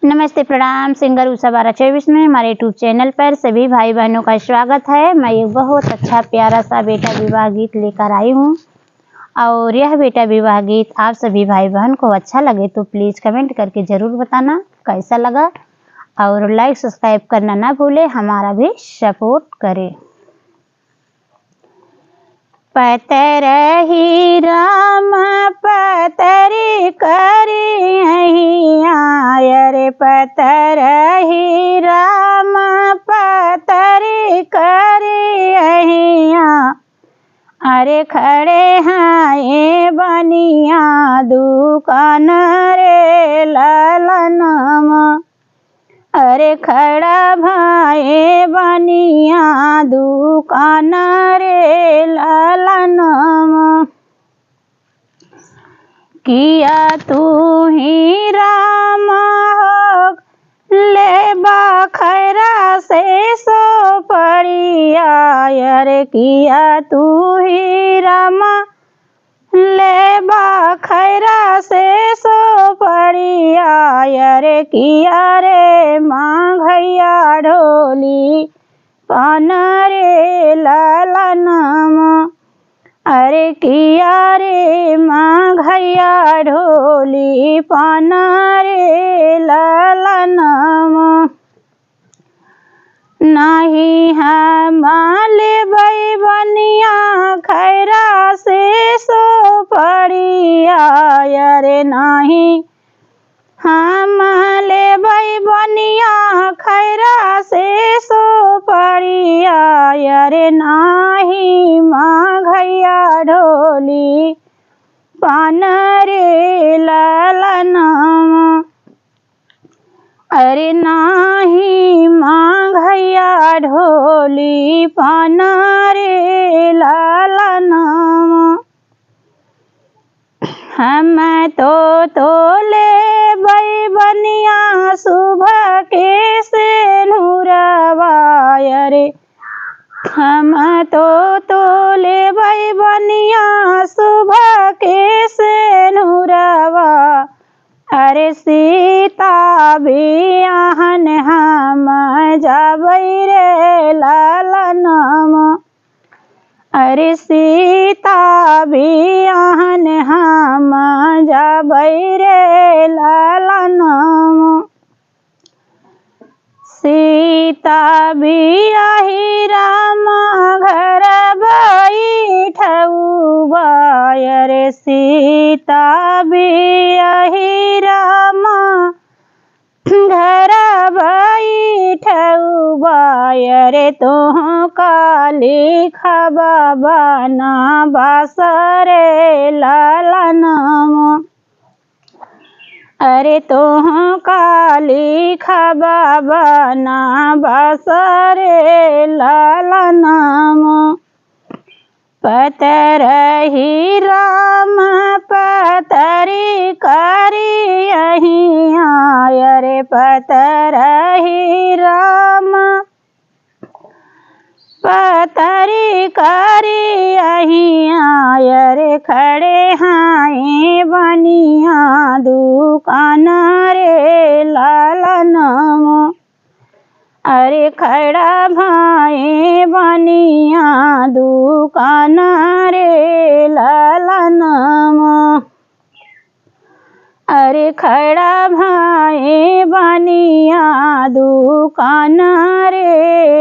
नमस्ते, प्रणाम। सिंगर उषा 1224 में हमारे यूट्यूब चैनल पर सभी भाई बहनों का स्वागत है। मैं एक बहुत अच्छा प्यारा सा बेटा विवाह गीत लेकर आई हूँ और यह बेटा विवाह गीत आप सभी भाई बहन को अच्छा लगे तो प्लीज़ कमेंट करके ज़रूर बताना कैसा लगा और लाइक सब्सक्राइब करना ना भूले, हमारा भी सपोर्ट करें। पतरही राम पतरी करी रे पतरही राम पतरी करी अरे खड़े हैं बनिया दुकान रे ललनमा, अरे खड़ा भाई बनिया दुकान रे ललनमा। किया तू ही राम हो ले बखरा से सो पड़िया, अरे किया तू ही राम ले बखरा से सो पड़िया, अरे किया रे मांगैया ढोली पान रे ललनमा, अरे किया रे मांगैया ढोली पान रे ललनमा। नहीं हम लेबै बनिया खैरा से सो पड़िया, अरे नहीं हम लेबै बनिया खैरा से सो पड़िया, अरे नाही मांगैया ढोली पान रे ललनमा, अरे नाही मांगैया ढोली पान रे ललनमा। हम तो ले बनिया सुबह के से नूरवा, अरे हम तो ले बनिया सुबह के से नूरवा, अरे सीता बियाहन हम जाबै रे ललनमा, अरे सीता बियाहन हम जाबै रे ललनमा। सीता बियाही राम घर बैठउबा, अरे सीता बियाही राम घर बैठउबा, अरे तोह का लिखबा बना बासरे ललनमा, अरे तोह का लिखबा बना बासरे ललनमा। पतरही राम पतरी करी अरे पतरही राम पतरी करी अरे खड़े हैं बनिया दुकान रे ललनमा, अरे खड़ा भाई बनिया दुकान रे ललनमा, अरे खड़ा भाई बनिया दुकान रे